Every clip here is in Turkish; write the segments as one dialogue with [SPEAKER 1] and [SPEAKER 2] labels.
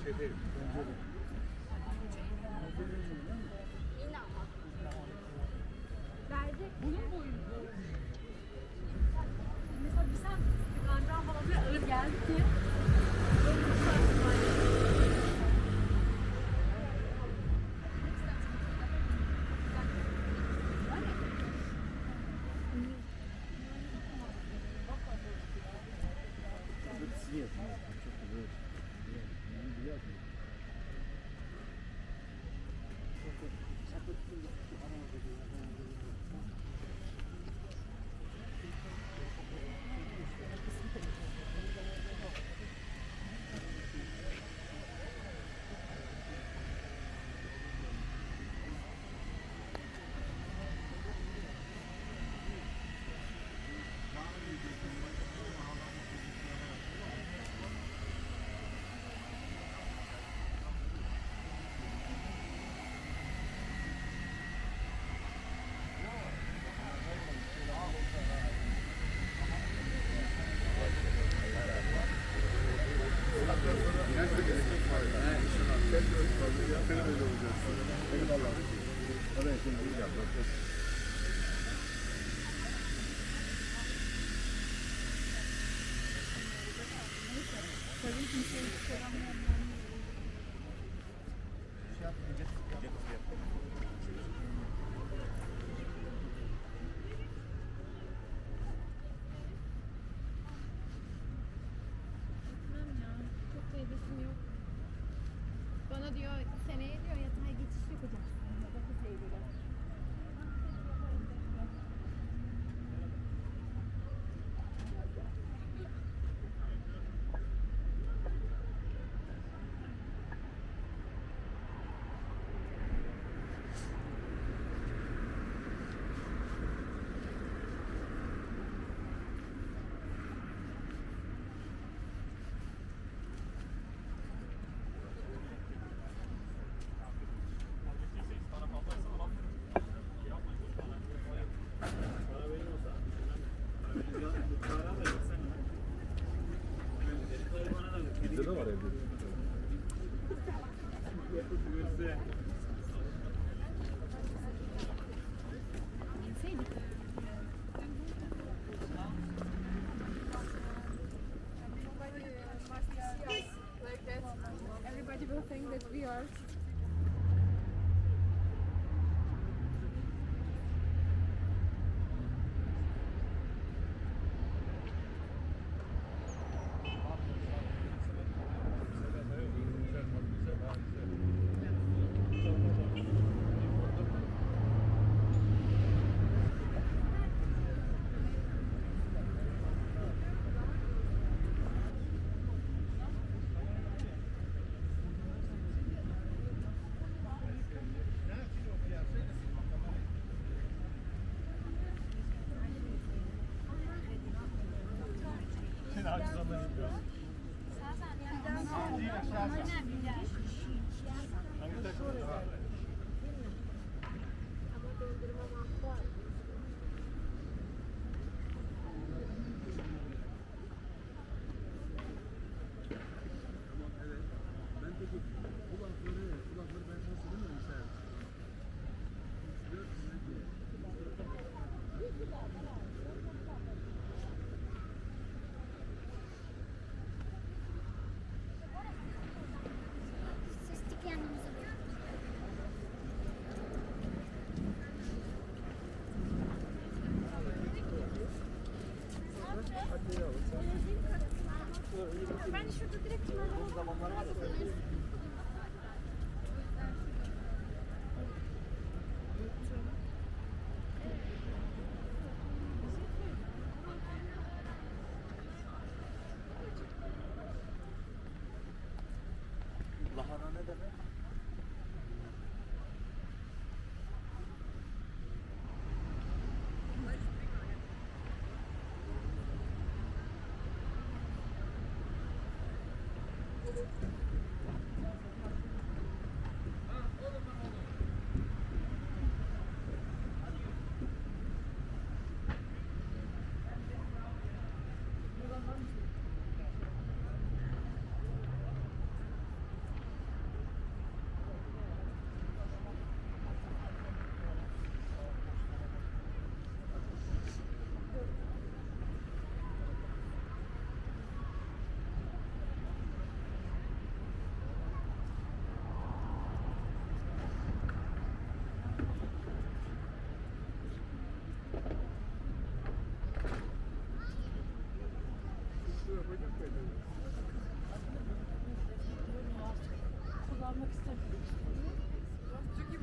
[SPEAKER 1] Şeyde,
[SPEAKER 2] Verdi. Bunun boyutu. Mesela bir sen kancan falan bir ağır geldi ki.
[SPEAKER 1] цвет, что-то вот. Приятно.
[SPEAKER 2] Çok da hevesim yok. Bana diyor seneye diyor yatay geçiş yapacaksın. 9 Eylül'e.
[SPEAKER 1] Bizde de var evde.
[SPEAKER 2] Binseydik. Like that. Everybody will think that we are.
[SPEAKER 1] Kulakları ben nasıl değil mi? Mesela.
[SPEAKER 3] Sesli kendimize bırak.
[SPEAKER 2] Ben şurada direkt
[SPEAKER 1] Lahana ne demek?
[SPEAKER 4] Kullanmak istemiyorum. Çünkü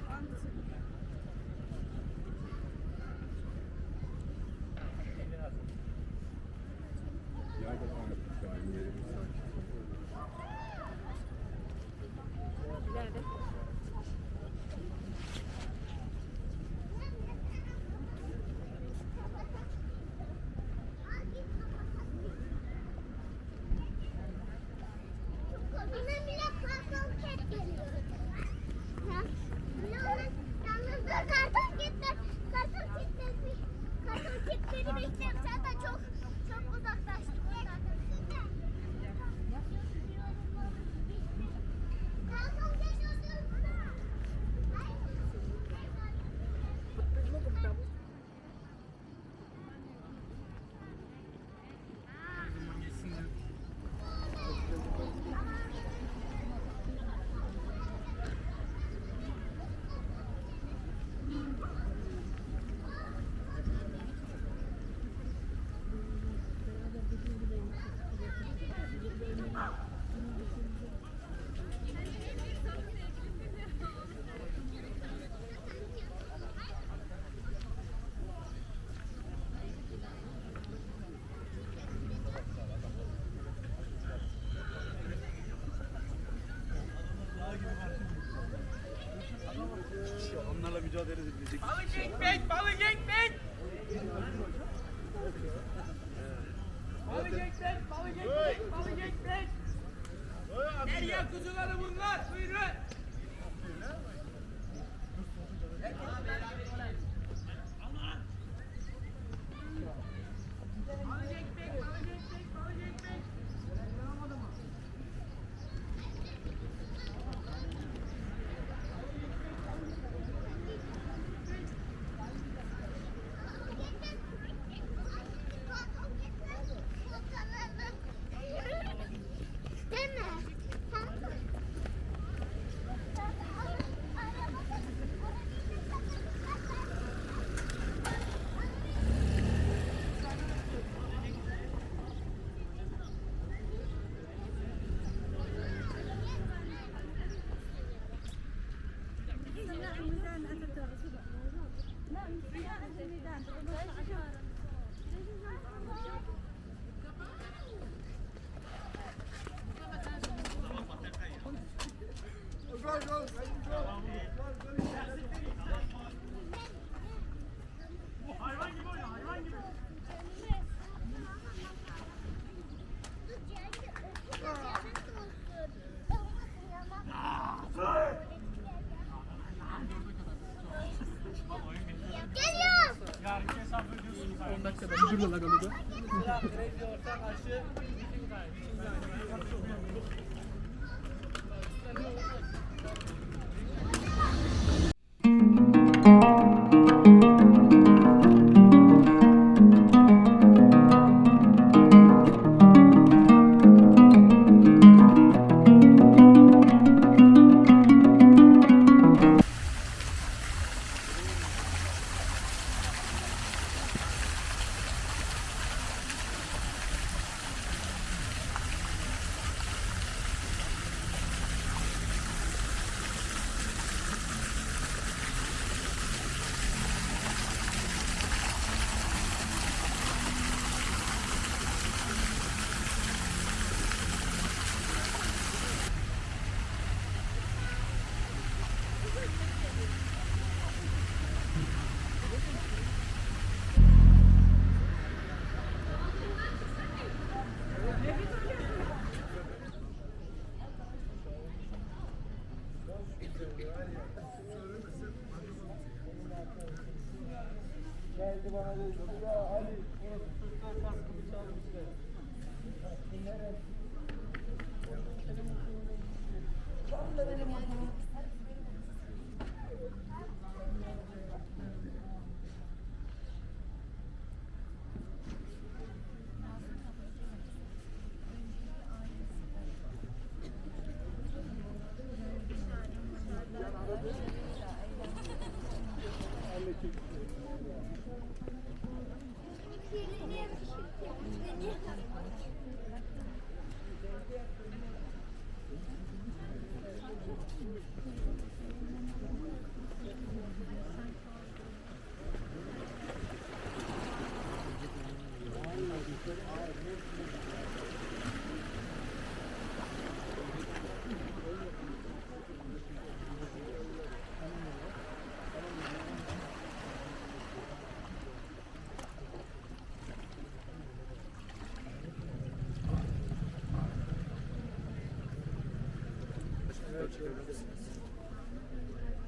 [SPEAKER 2] İleride.
[SPEAKER 3] Yine bile karton ket geliyor. Yalnızca karton ketler. Karton ketleri bekliyorum. Zaten çok uzaklaştık zaten. Karton ket
[SPEAKER 1] Onlarla mücadele edilecek.
[SPEAKER 5] Balık ekmek, balık ekmek. Balık ekmek, balık ekmek, balık ekmek. Derya kuzuları bunlar, buyurun. Balık ekmek, balık ekmek, balık ekmek.
[SPEAKER 3] Değil mi? Geliyor.
[SPEAKER 5] Yarın hesap ödüyorsunuz.
[SPEAKER 1] 10 dakikada bir durla lan onu da.
[SPEAKER 5] Kredi orta karşı.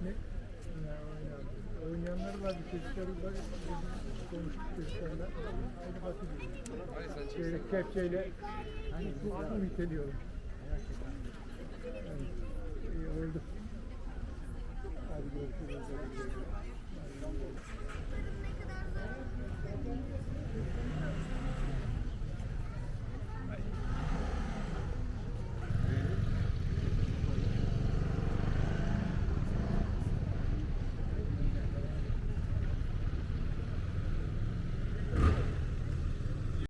[SPEAKER 6] Ne? Oynayanlar var, bir çocukları var. Konuştuk çocuklarla. Hadi bakayım. Şöyle kepçeyle su iteliyorum. Evet. İyi oldu. Hadi görüşürüz.